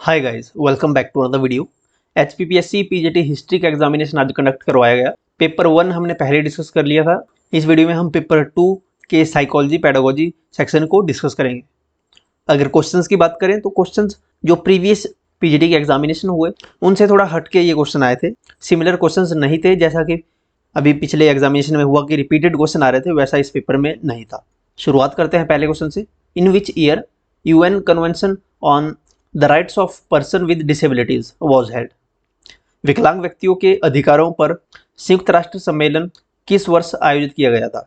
Hi guys, welcome back to another video. HPPSC PGT history का examination आज conduct करवाया गया। पेपर 1 हमने पहले डिस्कस कर लिया था। इस वीडियो में हम पेपर 2 के साइकोलॉजी पेडागोजी सेक्शन को डिस्कस करेंगे। अगर क्वेश्चंस की बात करें तो क्वेश्चंस जो प्रीवियस PGT के एग्जामिनेशन हुए उनसे थोड़ा हटके ये क्वेश्चन आए थे। सिमिलर क्वेश्चंस नहीं थे, जैसा कि अभी पिछले एग्जामिनेशन में हुआ कि रिपीटेड क्वेश्चन आ रहे थे, वैसा इस पेपर में नहीं था। शुरुआत करते हैं पहले क्वेश्चन से। In which year UN convention on the rights of person with disabilities was held. विकलांग व्यक्तियों के अधिकारों पर संयुक्त राष्ट्र सम्मेलन किस वर्ष आयोजित किया गया था?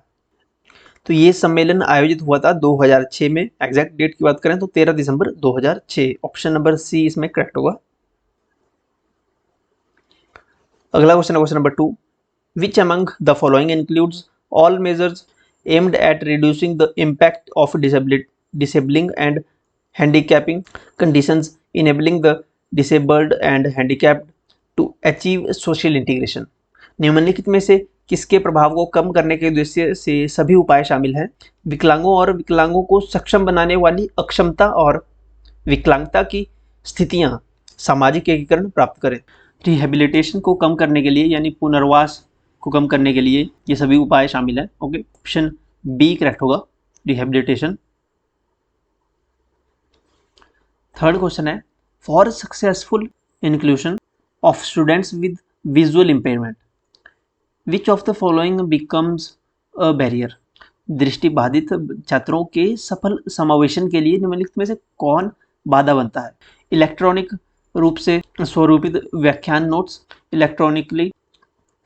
तो ये सम्मेलन आयोजित हुआ था 2006 में। एग्जैक्ट डेट की बात करें तो 13 दिसंबर 2006। ऑप्शन नंबर सी इसमें करेक्ट होगा। अगला क्वेश्चन है question number 2। Which among the following includes all measures aimed at reducing the impact of disabling and handicapping conditions enabling the disabled and handicapped to achieve social integration। निम्नलिखित में से किसके प्रभाव को कम करने के उद्देश्य से सभी उपाय शामिल हैं? विकलांगों और विकलांगों को सक्षम बनाने वाली अक्षमता और विकलांगता की स्थितियां सामाजिक एकीकरण प्राप्त करें। रिहेबिलिटेशन को कम करने के लिए यानी पुनर्वास को कम करने के लिए ये सभी उपाय शामिल हैं। ओके, ऑप्शन बी करेक्ट होगा, रिहेबिलिटेशन। थर्ड क्वेश्चन है for successful inclusion of students with visual impairment which of the following becomes a barrier. दृष्टिबाधित छात्रों के सफल समावेशन के लिए निम्नलिखित में से कौन बाधा बनता है? इलेक्ट्रॉनिक रूप से स्वरूपित व्याख्यान नोट्स, इलेक्ट्रॉनिकली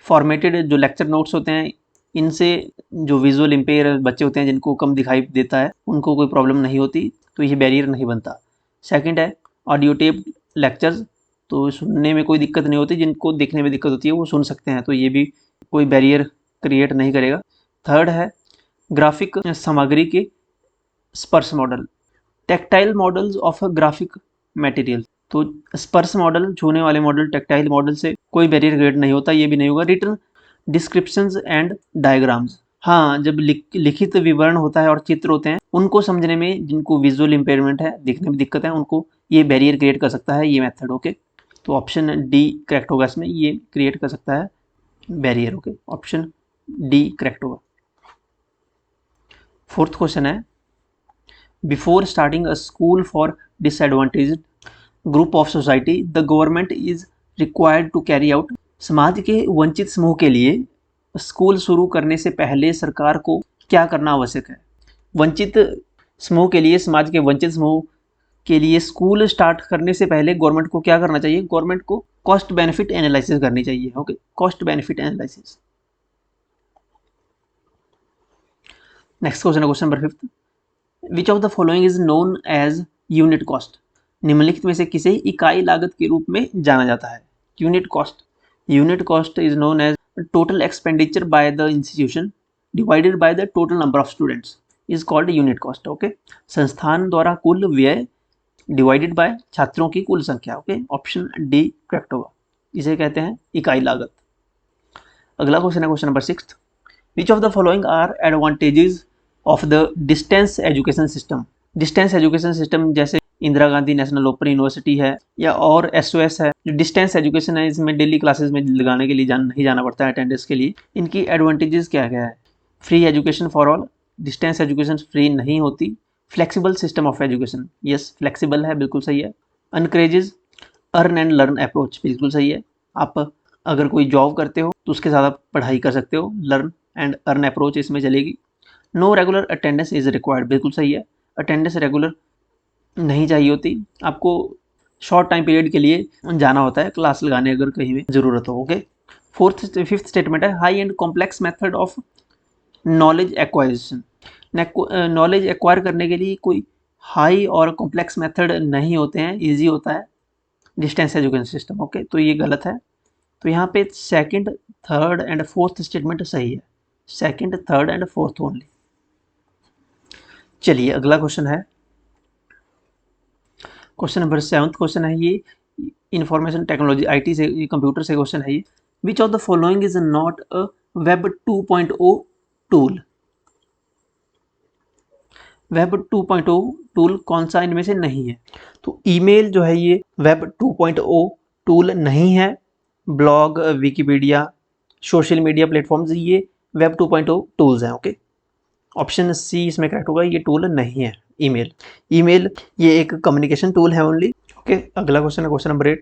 फॉर्मेटेड जो लेक्चर नोट्स होते हैं, इनसे जो विजुअल इम्पेयर बच्चे होते हैं जिनको कम दिखाई देता है उनको कोई प्रॉब्लम नहीं होती, तो ये बैरियर नहीं बनता। सेकंड है ऑडियो टेप लेक्चर्स, तो सुनने में कोई दिक्कत नहीं होती, जिनको देखने में दिक्कत होती है वो सुन सकते हैं, तो ये भी कोई बैरियर क्रिएट नहीं करेगा। थर्ड है ग्राफिक सामग्री के स्पर्श model, tactile models of graphic material, तो स्पर्श मॉडल छूने वाले मॉडल टेक्टाइल मॉडल से कोई बैरियर क्रिएट नहीं होता, ये भी नहीं होगा। रिटन डिस्क्रिप्शंस एंड डायग्राम्स, हाँ, जब लिखित विवरण होता है और चित्र होते हैं उनको समझने में जिनको विजुअल इम्पेयरमेंट है, दिखने में दिक्कत है, उनको ये बैरियर क्रिएट कर सकता है ये मेथड। ओके, तो ऑप्शन डी करेक्ट होगा, इसमें ये क्रिएट कर सकता है barrier. Okay, option D correct होगा। फोर्थ क्वेश्चन है before starting a school for disadvantaged group of society the government is required to carry out. समाज के वंचित समूह के लिए स्कूल शुरू करने से पहले सरकार को क्या करना आवश्यक है? वंचित समूह के लिए, समाज के वंचित समूह के लिए स्कूल स्टार्ट करने से पहले गवर्नमेंट को क्या करना चाहिए? गवर्नमेंट को कॉस्ट बेनिफिट एनालिसिस करनी चाहिए। Okay, cost benefit analysis. Next question है question number 5। Which of the following is known as unit cost. निम्नलिखित में से किसे इकाई लागत के रूप में जाना जाता है? Unit cost. Unit cost is known as total expenditure by the institution divided by the total number of students is called unit cost। Okay, संस्थान द्वारा कुल व्यय डिवाइडेड बाय छात्रों की कुल संख्या। ओके, ऑप्शन डी करेक्ट होगा, इसे कहते हैं इकाई लागत। अगला क्वेश्चन है question number 6। Which of the following are advantages of the distance education system. Distance education system जैसे Indira Gandhi national open university है या और SOS है, जो डिस्टेंस एजुकेशन है, इसमें डेली क्लासेस में लगाने के लिए नहीं जाना पड़ता है अटेंडेंस के लिए। इनकी एडवांटेजेस क्या क्या है? Free education for all, distance education free नहीं होती। Flexible system of education, yes flexible है, बिल्कुल सही है। अनक्रेजेस अर्न एंड लर्न अप्रोच, बिल्कुल सही है। आप अगर कोई जॉब करते हो तो उसके साथ आप पढ़ाई कर सकते हो, लर्न एंड अर्न अप्रोच इसमें चलेगी। No regular attendance is required, बिल्कुल सही है, अटेंडेंस रेगुलर नहीं चाहिए होती, आपको शॉर्ट टाइम पीरियड के लिए जाना होता है क्लास लगाने अगर कहीं भी ज़रूरत हो। ओके, फिफ्थ स्टेटमेंट है high and complex method of knowledge एक्वाइजिशन। Knowledge acquire करने के लिए कोई हाई और कॉम्प्लेक्स मेथड नहीं होते हैं, इजी होता है डिस्टेंस एजुकेशन सिस्टम। ओके, तो ये गलत है, तो यहाँ पे second, third and fourth statement सही है, second, third and fourth only. चलिए अगला क्वेश्चन है क्वेश्चन नंबर 7 क्वेश्चन है ये इंफॉर्मेशन टेक्नोलॉजी IT से, कंप्यूटर से क्वेश्चन है ये। विच of the following is not a web 2.0 tool. Web 2.0 tool कौन सा इनमें से नहीं है? तो ईमेल जो है ये वेब 2.0 टूल नहीं है। Blog, Wikipedia, social media platforms ये वेब 2.0 टूल्स हैं। ओके, ऑप्शन सी इसमें करेक्ट होगा, ये टूल नहीं है ईमेल। ईमेल ये एक कम्युनिकेशन टूल है ओनली। ओके, अगला क्वेश्चन है question number 8।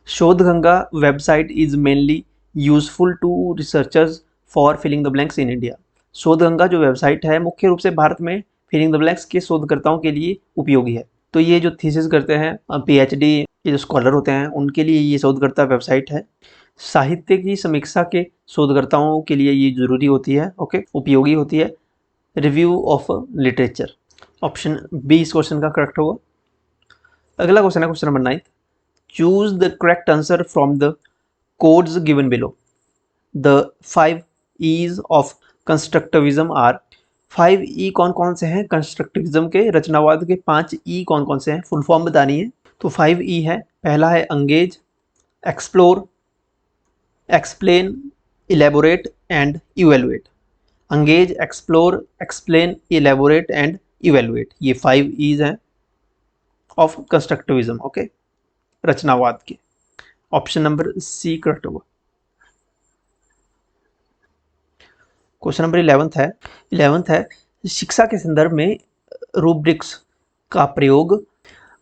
Shodhganga website is mainly useful to researchers for filling the blanks in India. Shodhganga जो वेबसाइट है मुख्य रूप से भारत में फिलिंग द ब्लैंक्स के शोधकर्ताओं के लिए उपयोगी है। तो ये जो थीसिस करते हैं, पीएचडी ये जो स्कॉलर होते हैं उनके लिए ये शोधकर्ता वेबसाइट है। साहित्य की समीक्षा के शोधकर्ताओं के लिए ये जरूरी होती है। ओके, उपयोगी होती है। Review of literature, option B इस क्वेश्चन का करेक्ट होगा। अगला क्वेश्चन है question number 9। Choose the correct answer from the codes given below. The 5 E's of constructivism are. 5 E कौन कौन से हैं कंस्ट्रक्टिविज्म के, रचनावाद के 5 E कौन कौन से हैं, फुल फॉर्म बतानी है। तो 5 E है, पहला है engage, explore, explain, elaborate and evaluate. Engage, explore, explain, elaborate and evaluate, ये 5 E's हैं ऑफ कंस्ट्रक्टिविज्म। ओके, रचनावाद के। ऑप्शन नंबर सी करेक्ट होगा। क्वेश्चन नंबर 11th है शिक्षा के संदर्भ में रूब्रिक्स का प्रयोग।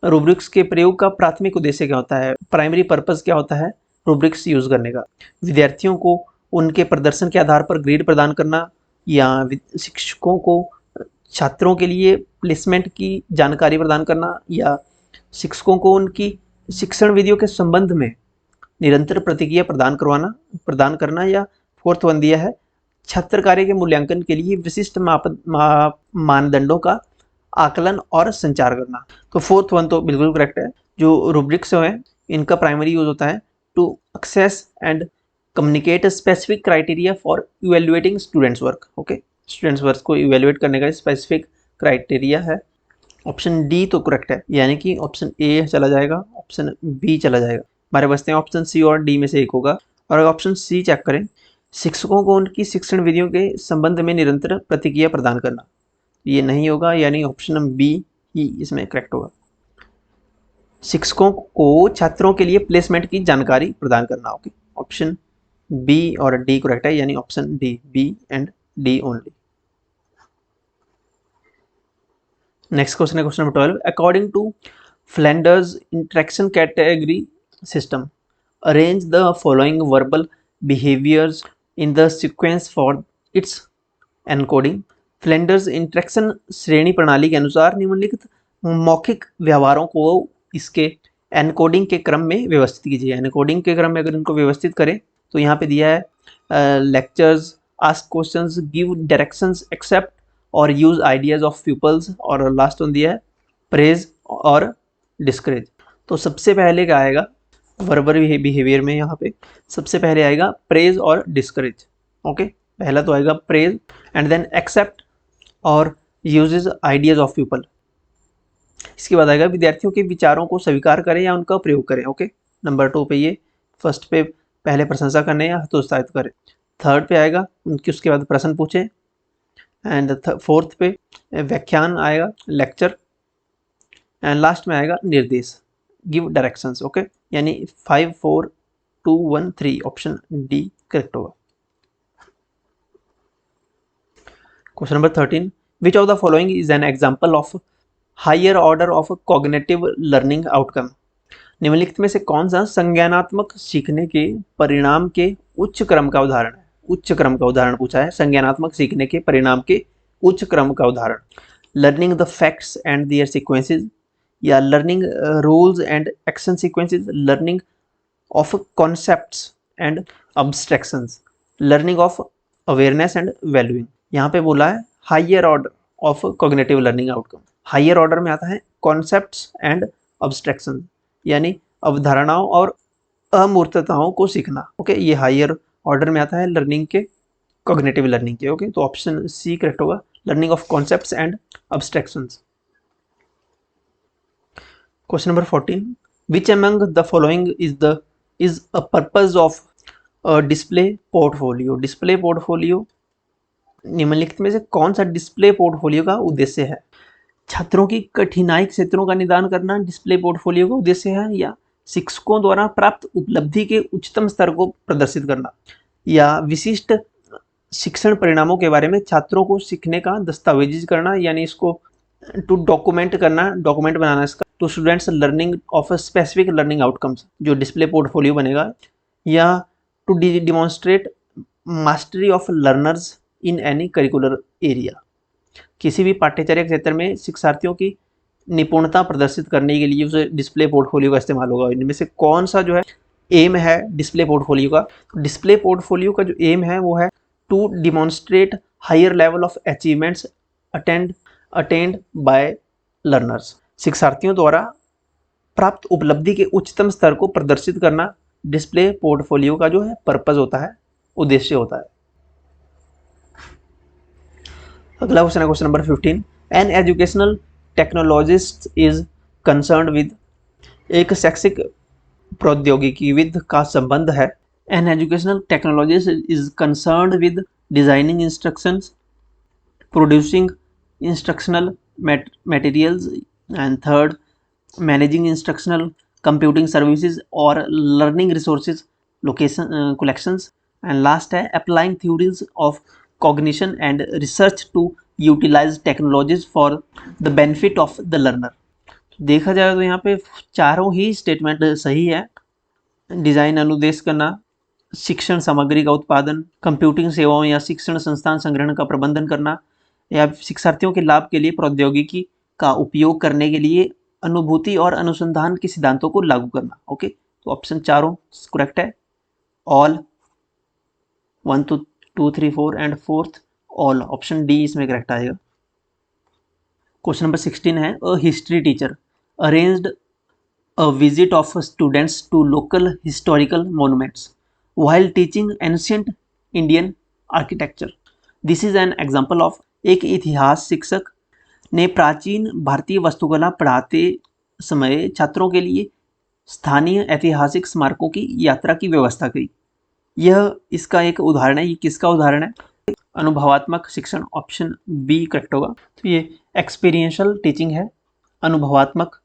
रूब्रिक्स के प्रयोग का प्राथमिक उद्देश्य क्या होता है, प्राइमरी पर्पस क्या होता है रूब्रिक्स यूज करने का? विद्यार्थियों को उनके प्रदर्शन के आधार पर ग्रेड प्रदान करना, या शिक्षकों को छात्रों के लिए प्लेसमेंट की जानकारी प्रदान करना, या शिक्षकों को उनकी शिक्षण विधियों के संबंध में निरंतर प्रतिक्रिया प्रदान करना, या फोर्थ वन दिया है छात्र कार्य के मूल्यांकन के लिए विशिष्ट मानदंडों का आकलन और संचार करना। तो फोर्थ वन तो बिल्कुल करेक्ट है। जो रूब्रिक्स है इनका प्राइमरी यूज होता है to access and communicate specific criteria for evaluating students work. Okay, students work को इवेल्युएट करने का स्पेसिफिक क्राइटेरिया है। ऑप्शन डी तो करेक्ट है, यानी कि ऑप्शन ए चला जाएगा, ऑप्शन बी चला जाएगा। हमारे बचते हैं ऑप्शन सी और डी में से एक होगा। और अगर ऑप्शन सी चेक करें, शिक्षकों को उनकी शिक्षण विधियों के संबंध में निरंतर प्रतिक्रिया प्रदान करना, ये नहीं होगा, यानी ऑप्शन बी ही इसमें करेक्ट होगा। शिक्षकों को छात्रों के लिए प्लेसमेंट की जानकारी प्रदान करना। ओके, ऑप्शन बी और डी करेक्ट है, यानी option D, B and D only. Next question है question number 12। According to Flanders interaction category system, arrange the following verbal behaviours in the sequence for its encoding. Flanders interaction श्रेणी प्रणाली के अनुसार निम्नलिखित मौखिक व्यवहारों को इसके एनकोडिंग के क्रम में व्यवस्थित कीजिए। एनकोडिंग के क्रम में अगर इनको व्यवस्थित करें तो यहाँ पे दिया है lectures, ask questions, give directions, accept और यूज आइडियाज ऑफ पीपल्स, और लास्ट वन दिया है प्रेज और डिस्करेज। तो सबसे पहले क्या आएगा वर्बल बिहेवियर में, यहाँ पे सबसे पहले आएगा प्रेज और डिस्करेज। ओके, पहला तो आएगा प्रेज एंड देन एक्सेप्ट और यूजेज आइडियाज ऑफ पीपल। इसके बाद आएगा विद्यार्थियों के विचारों को स्वीकार करें या उनका प्रयोग करें। ओके, नंबर 2 पे ये फर्स्ट पे पहले प्रशंसा करने या हतोत्साहित करें। थर्ड पे आएगा उनकी उसके बाद प्रश्न पूछें, एंड फोर्थ पे व्याख्यान आएगा लेक्चर, एंड लास्ट में आएगा निर्देश गिव डायरेक्शंस। ओके, यानी 5 4 2 1 3 ऑप्शन डी करेक्ट होगा। Question number 13। Which of the following is an example of higher order of cognitive learning outcome. निम्नलिखित में से कौन सा संज्ञानात्मक सीखने के परिणाम के उच्च क्रम का उदाहरण है? उच्च क्रम का उदाहरण पूछा है, संज्ञानात्मक सीखने के परिणाम के उच्च क्रम का उदाहरण। Learning the facts and their sequences, या learning rules and action sequences, learning of concepts and abstractions, learning of awareness and valuing. यहाँ पे बोला है higher order of cognitive learning outcome. Higher order में आता है कॉन्सेप्ट्स एंड अब्स्ट्रैक्शन, यानी अवधारणाओं और अमूर्तताओं को सीखना। ओके, ये हायर ऑर्डर में आता है लर्निंग के, कॉग्निटिव लर्निंग के। ओके, तो ऑप्शन सी करेक्ट होगा, learning of concepts and abstractions. Question number 14। Which among the following is a purpose of display portfolio. Display portfolio निम्नलिखित में से कौन सा डिस्प्ले पोर्टफोलियो का उद्देश्य है? छात्रों की कठिनाई क्षेत्रों का निदान करना डिस्प्ले पोर्टफोलियो का उद्देश्य है, या शिक्षकों द्वारा प्राप्त उपलब्धि के उच्चतम स्तर को प्रदर्शित करना, या विशिष्ट शिक्षण परिणामों के बारे में छात्रों को सीखने का दस्तावेजीज करना, यानी इसको टू डॉक्यूमेंट करना, डॉक्यूमेंट बनाना इसका, to students learning of specific learning outcomes, जो डिस्प्ले पोर्टफोलियो बनेगा, या to demonstrate mastery of learners in any curricular area. किसी भी पाठ्यचर्या क्षेत्र में शिक्षार्थियों की निपुणता प्रदर्शित करने के लिए उसे डिस्प्ले पोर्टफोलियो का इस्तेमाल होगा। इनमें से कौन सा जो है एम है डिस्प्ले पोर्टफोलियो का? डिस्प्ले पोर्टफोलियो का जो एम है वो है to demonstrate higher level of achievements attend by learners. शिक्षार्थियों द्वारा प्राप्त उपलब्धि के उच्चतम स्तर को प्रदर्शित करना डिस्प्ले पोर्टफोलियो का जो है पर्पज होता है, उद्देश्य होता है। अगला क्वेश्चन है question number 15। An educational technologist is concerned with, एक शैक्षिक प्रौद्योगिकीविद का संबंध है। An educational technologist is concerned with designing instructions, producing instructional materials, and third, managing instructional computing services or learning resources location collections, and last है applying theories of cognition and research to utilize technologies for the benefit of the learner। देखा जाए तो यहाँ पे चारों ही statement सही है। Design अनुदेश करना, शिक्षण सामग्री का उत्पादन, कंप्यूटिंग सेवाओं या शिक्षण संस्थान संग्रहण का प्रबंधन करना, या शिक्षार्थियों के लाभ के लिए प्रौद्योगिकी का उपयोग करने के लिए अनुभूति और अनुसंधान के सिद्धांतों को लागू करना। ओके, तो ऑप्शन चारों करेक्ट है। All 1 2 3 4 and fourth all, option D इसमें करेक्ट आएगा। क्वेश्चन नंबर 16 है a history teacher arranged a visit of students to local historical monuments while teaching ancient Indian architecture. This is an example of, एक इतिहास शिक्षक ने प्राचीन भारतीय वास्तुकला पढ़ाते समय छात्रों के लिए स्थानीय ऐतिहासिक स्मारकों की यात्रा की व्यवस्था की। यह इसका एक उदाहरण है। ये किसका उदाहरण है? अनुभवात्मक शिक्षण, ऑप्शन बी करेक्ट होगा। तो ये एक्सपीरियंशियल टीचिंग है, अनुभवात्मक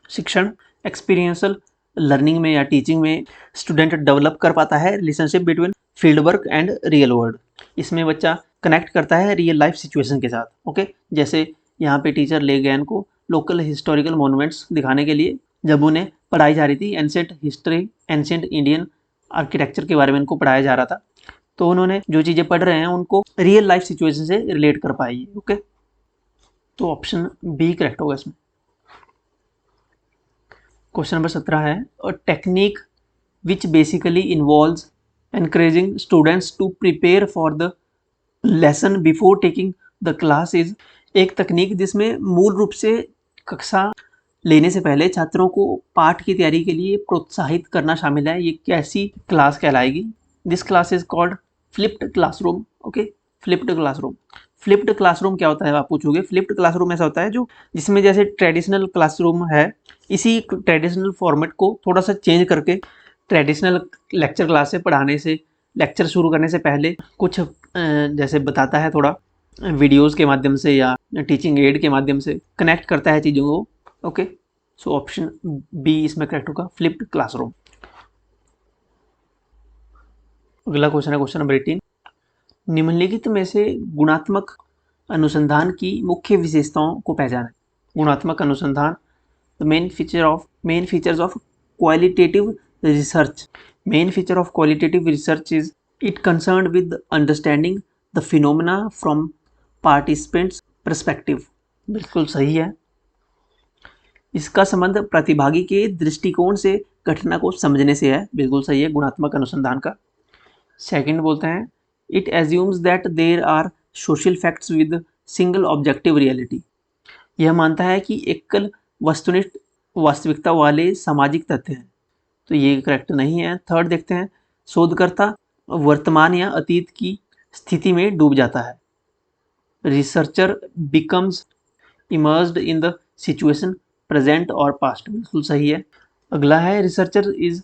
शिक्षण। एक्सपीरियंशियल लर्निंग में या टीचिंग में स्टूडेंट डेवलप कर पाता है relationship between field work and real world. इसमें बच्चा कनेक्ट करता है रियल लाइफ सिचुएशन के साथ। ओके, जैसे यहाँ पे टीचर ले गए इनको लोकल हिस्टोरिकल मोन्यूमेंट्स दिखाने के लिए, जब उन्हें पढ़ाई जा रही थी ancient history, ancient Indian architecture के बारे में इनको पढ़ाया जा रहा था, तो उन्होंने जो चीज़ें पढ़ रहे हैं उनको रियल लाइफ सिचुएशन से रिलेट कर पाई। ओके, तो ऑप्शन बी करेक्ट होगा इसमें। क्वेश्चन नंबर 17 है a technique which basically involves encouraging students to prepare for the lesson before taking the class is, एक तकनीक जिसमें मूल रूप से कक्षा लेने से पहले छात्रों को पाठ की तैयारी के लिए प्रोत्साहित करना शामिल है। ये कैसी क्लास कहलाएगी? This class is called flipped classroom. Okay, flipped classroom. Flipped classroom क्या होता है आप पूछोगे? फ्लिप्ड क्लासरूम ऐसा होता है जो जिसमें जैसे ट्रेडिशनल क्लासरूम है, इसी ट्रेडिशनल फॉर्मेट को थोड़ा सा चेंज करके ट्रेडिशनल लेक्चर क्लास से पढ़ाने से, लेक्चर शुरू करने से पहले कुछ जैसे बताता है, थोड़ा वीडियोस के माध्यम से या टीचिंग एड के माध्यम से कनेक्ट करता है चीज़ों को। ओके, सो ऑप्शन बी इसमें करेक्ट होगा, फ्लिप्ड क्लासरूम। अगला क्वेश्चन है क्वेश्चन नंबर 18। निम्नलिखित में से गुणात्मक अनुसंधान की मुख्य विशेषताओं को पहचानें। गुणात्मक अनुसंधान, the main features of qualitative research. Main feature of qualitative research is it concerned with understanding the phenomena from participants perspective। बिल्कुल सही है। इसका संबंध प्रतिभागी के दृष्टिकोण से घटना को समझने से है। बिल्कुल सही है गुणात्मक अनुसंधान का। सेकंड बोलते हैं it assumes that there are social facts with single objective reality। यह मानता है कि एकल वस्तुनिष्ठ वास्तविकता वाले सामाजिक तथ्य हैं, तो ये करेक्ट नहीं है। थर्ड देखते हैं, शोधकर्ता वर्तमान या अतीत की स्थिति में डूब जाता है। Researcher becomes immersed in the situation present और पास्ट। बिल्कुल सही है। अगला है researcher is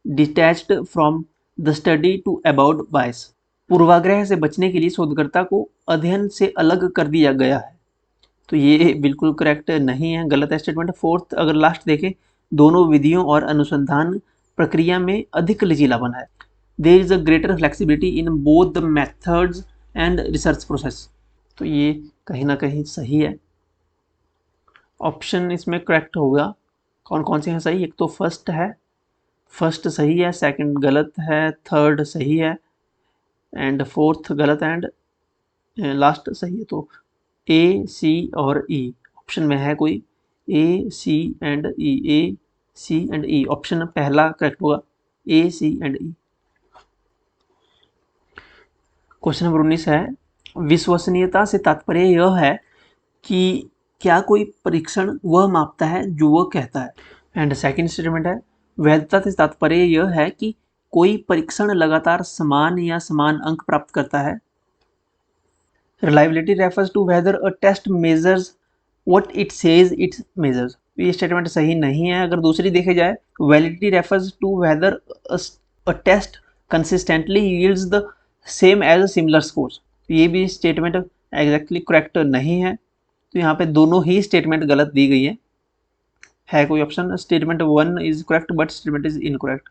detached from the study to about bias. पूर्वाग्रह से बचने के लिए शोधकर्ता को अध्ययन से अलग कर दिया गया है। तो ये बिल्कुल करेक्ट नहीं है, गलत स्टेटमेंट है। फोर्थ अगर लास्ट देखें, दोनों विधियों और अनुसंधान प्रक्रिया में अधिक लचीलापन है। There is a greater flexibility in both the methods and research process. तो ये कहीं ना कहीं सही है, ऑप्शन इसमें करेक्ट होगा। कौन कौन से हैं सही? एक तो फर्स्ट है, फर्स्ट सही है, सेकंड गलत है, थर्ड सही है, एंड फोर्थ गलत एंड लास्ट सही है। तो ए, सी और ई ऑप्शन में है कोई? A, C and E, A, C and E, option पहला करेक्ट होगा, A, C and E. Question number 19 है, विश्वसनीयता से तात्पर्य यह है कि क्या कोई परीक्षण वह मापता है जो वह कहता है। एंड सेकंड स्टेटमेंट है, वैधता से तात्पर्य यह है कि कोई परीक्षण लगातार समान या समान अंक प्राप्त करता है। Reliability refers to whether a test measures what it says it measures. ये स्टेटमेंट सही नहीं है। अगर दूसरी देखे जाए, validity refers to whether a test consistently yields the same as similar scores. ये भी स्टेटमेंट एग्जैक्टली करेक्ट नहीं है। तो यहाँ पे दोनों ही स्टेटमेंट गलत दी गई है कोई option? Statement 1 is correct but statement is incorrect.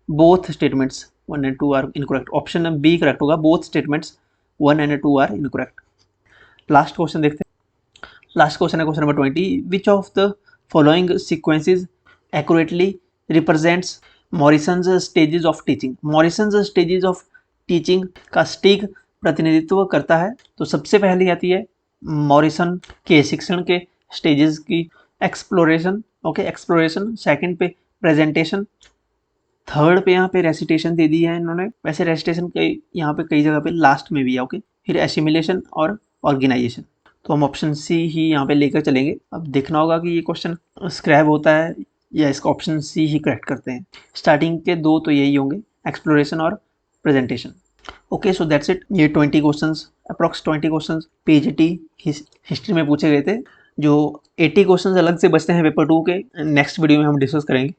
Both statements 1 and 2 are incorrect. Option B correct होगा, both statements 1 and 2 are incorrect. Last question देखते हैं। लास्ट क्वेश्चन है question number 20, which of the following sequences accurately represents Morrison's stages of teaching. Morrison's stages of teaching का सटीक प्रतिनिधित्व करता है। तो सबसे पहले आती है मॉरिसन के शिक्षण के स्टेजेस की एक्सप्लोरेशन, ओके, एक्सप्लोरेशन। सेकंड पे प्रेजेंटेशन, थर्ड पे यहाँ पे रेसिटेशन दे दी है इन्होंने, वैसे रेसिटेशन कई यहाँ पे कई जगह पे लास्ट में भी है, ओके। फिर एसिमिलेशन और ऑर्गेनाइजेशन। तो हम ऑप्शन सी ही यहाँ पे लेकर चलेंगे। अब देखना होगा कि ये क्वेश्चन स्क्रैप होता है या इसका ऑप्शन सी ही करेक्ट करते हैं। स्टार्टिंग के दो तो यही होंगे, एक्सप्लोरेशन और presentation. Okay, so that's it. ये 20 questions, approx 20 questions PGT history में पूछे गए थे। जो 80 क्वेश्चंस अलग से बचते हैं पेपर 2 के, नेक्स्ट वीडियो में हम डिस्कस करेंगे।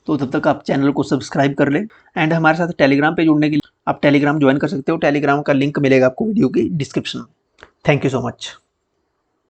तो तब तक आप चैनल को सब्सक्राइब कर लें एंड हमारे साथ टेलीग्राम पे जुड़ने के लिए आप टेलीग्राम ज्वाइन कर सकते हो। टेलीग्राम का लिंक मिलेगा आपको वीडियो की डिस्क्रिप्शन में। Thank you so much.